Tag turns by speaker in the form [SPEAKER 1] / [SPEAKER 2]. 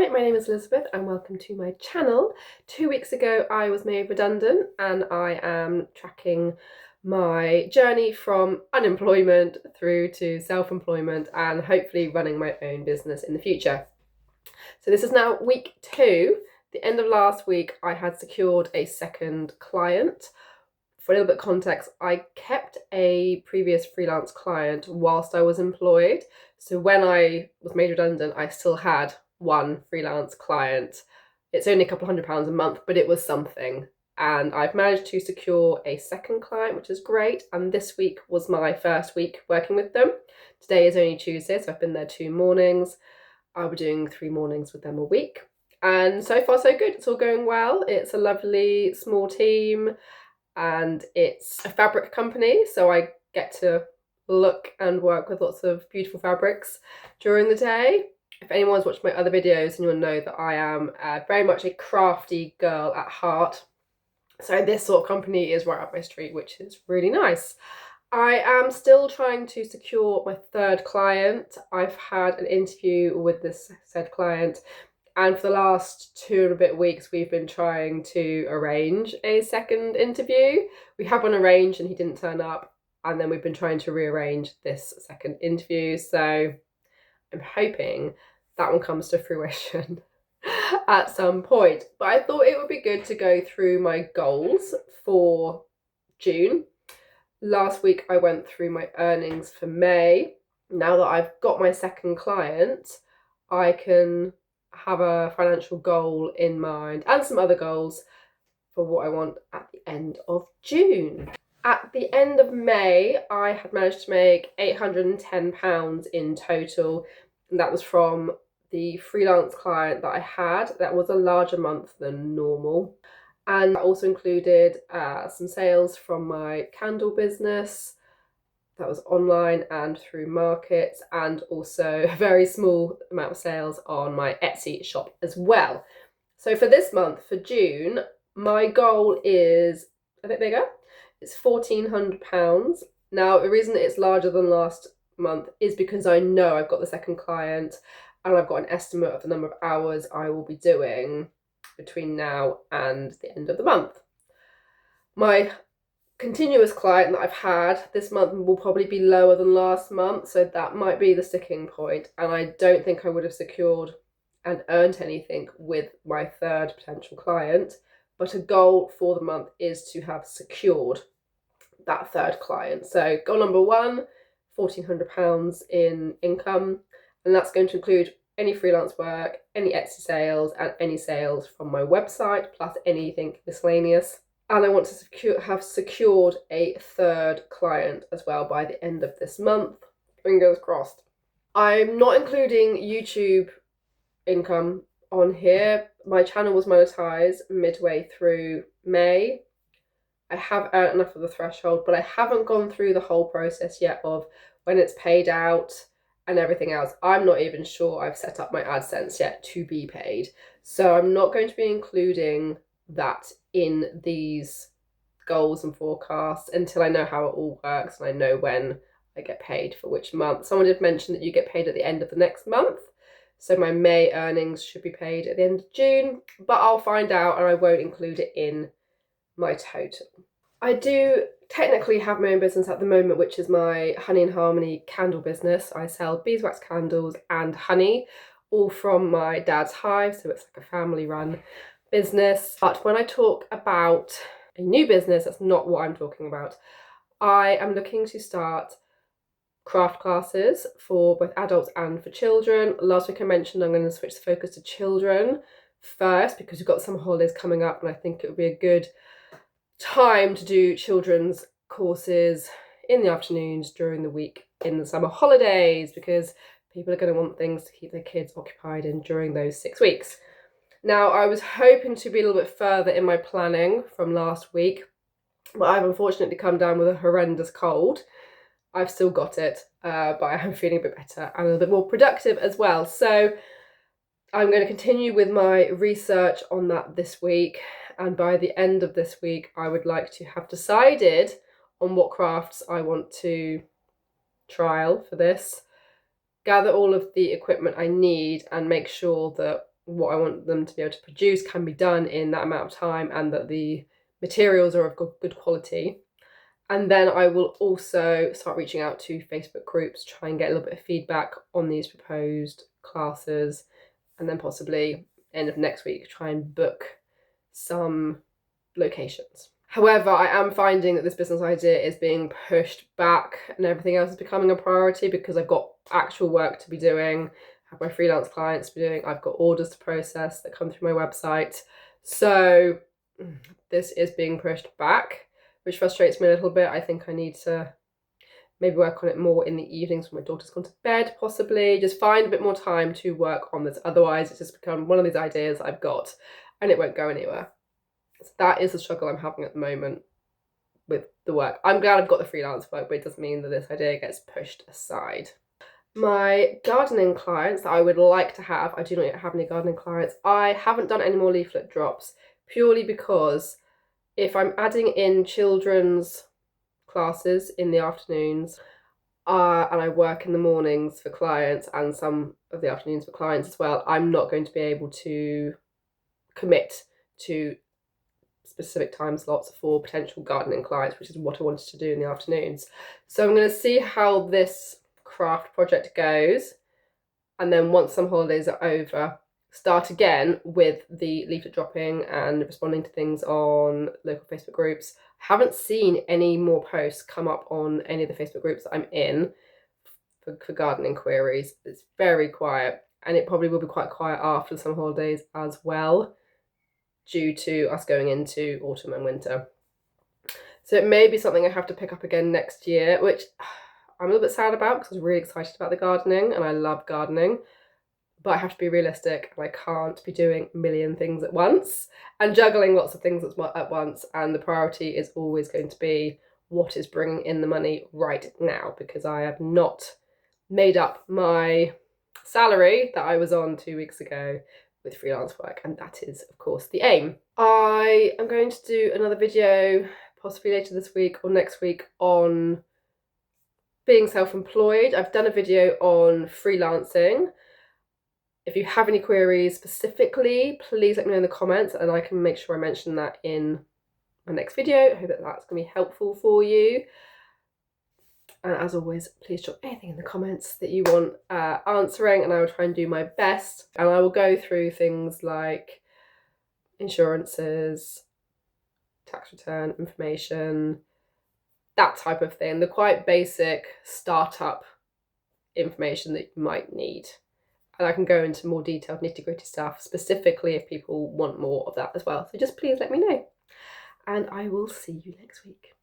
[SPEAKER 1] Hi, my name is Elizabeth and welcome to my channel. 2 weeks ago I was made redundant and I am tracking my journey from unemployment through to self-employment and hopefully running my own business in the future. So this is now week 2. The end of last week I had secured a second client. For a little bit of context, I kept a previous freelance client whilst I was employed. So when I was made redundant, I still had one freelance client. It's only a couple £100 a month, but it was something. And I've managed to secure a second client, which is great. And this week was my first week working with them. Today is only Tuesday, so I've been there 2 mornings. I'll be doing 3 mornings with them a week. And so far so good, it's all going well. It's a lovely small team. And it's a fabric company, so I get to look and work with lots of beautiful fabrics during the day. If anyone's watched my other videos, then you'll know that I am very much a crafty girl at heart. So this sort of company is right up my street, which is really nice. I am still trying to secure my third client. I've had an interview with this said client, and for the last 2 and a bit weeks, we've been trying to arrange a second interview. We had one arranged and he didn't turn up. And then we've been trying to rearrange this second interview. So I'm hoping that one comes to fruition at some point. But I thought it would be good to go through my goals for June. Last week, I went through my earnings for May. Now that I've got my second client, I can have a financial goal in mind and some other goals for what I want at the end of June. At the end of May, I had managed to make £810 in total, and that was from the freelance client that I had. That was a larger month than normal. And that also included some sales from my candle business. That was online and through markets, and also a very small amount of sales on my Etsy shop as well. So for this month, for June, my goal is a bit bigger. It's £1,400. Now, the reason it's larger than last month is because I know I've got the second client and I've got an estimate of the number of hours I will be doing between now and the end of the month. My continuous client that I've had this month will probably be lower than last month, so that might be the sticking point, and I don't think I would have secured and earned anything with my third potential client, but a goal for the month is to have secured that third client. So goal number 1, £1,400 in income, and that's going to include any freelance work, any Etsy sales, and any sales from my website, plus anything miscellaneous. And I want to have secured a third client as well by the end of this month. Fingers crossed. I'm not including YouTube income on here. My channel was monetized midway through May. I have earned enough of the threshold, but I haven't gone through the whole process yet of when it's paid out and everything else. I'm not even sure I've set up my AdSense yet to be paid. So I'm not going to be including that in these goals and forecasts until I know how it all works and I know when I get paid for which month. Someone did mention that you get paid at the end of the next month. So my May earnings should be paid at the end of June, but I'll find out and I won't include it in my total. I do technically have my own business at the moment, which is my Honey and Harmony candle business. I sell beeswax candles and honey, all from my dad's hive, so it's like a family run business. But when I talk about a new business, that's not what I'm talking about. I am looking to start craft classes for both adults and for children. Last week I mentioned I'm going to switch the focus to children first because we've got some holidays coming up and I think it would be a good time to do children's courses in the afternoons during the week in the summer holidays, because people are going to want things to keep their kids occupied in during those 6 weeks. Now, I was hoping to be a little bit further in my planning from last week, but I've unfortunately come down with a horrendous cold. I've still got it, but I am feeling a bit better and a little bit more productive as well. So I'm going to continue with my research on that this week, and by the end of this week I would like to have decided on what crafts I want to trial for this, gather all of the equipment I need and make sure that what I want them to be able to produce can be done in that amount of time, and that the materials are of good quality. And then I will also start reaching out to Facebook groups, try and get a little bit of feedback on these proposed classes, and then possibly end of next week try and book some locations. However, I am finding that this business idea is being pushed back and everything else is becoming a priority because I've got actual work to be doing, I have my freelance clients to be doing, I've got orders to process that come through my website. So this is being pushed back, which frustrates me a little bit. I think I need to maybe work on it more in the evenings when my daughter's gone to bed, possibly. Just find a bit more time to work on this. Otherwise, it's just become one of these ideas I've got and it won't go anywhere. So that is the struggle I'm having at the moment with the work. I'm glad I've got the freelance work, but it doesn't mean that this idea gets pushed aside. My gardening clients that I would like to have, I do not yet have any gardening clients. I haven't done any more leaflet drops purely because if I'm adding in children's classes in the afternoons and I work in the mornings for clients and some of the afternoons for clients as well, I'm not going to be able to commit to specific time slots for potential gardening clients, which is what I wanted to do in the afternoons. So I'm going to see how this craft project goes, and then once some holidays are over, start again with the leaflet dropping and responding to things on local Facebook groups. I haven't seen any more posts come up on any of the Facebook groups that I'm in for gardening queries. It's very quiet, and it probably will be quite quiet after some holidays as well, due to us going into autumn and winter. So it may be something I have to pick up again next year, which I'm a little bit sad about because I was really excited about the gardening and I love gardening. But I have to be realistic and I can't be doing a million things at once and juggling lots of things at once. And the priority is always going to be what is bringing in the money right now, because I have not made up my salary that I was on 2 weeks ago with freelance work, and that is of course the aim. I am going to do another video possibly later this week or next week on being self-employed. I've done a video on freelancing. If you have any queries specifically, please let me know in the comments and I can make sure I mention that in my next video. I hope that that's going to be helpful for you. And as always, please drop anything in the comments that you want answering, and I will try and do my best. And I will go through things like insurances, tax return information, that type of thing. The quite basic startup information that you might need. And I can go into more detailed nitty-gritty stuff specifically if people want more of that as well. So just please let me know. And I will see you next week.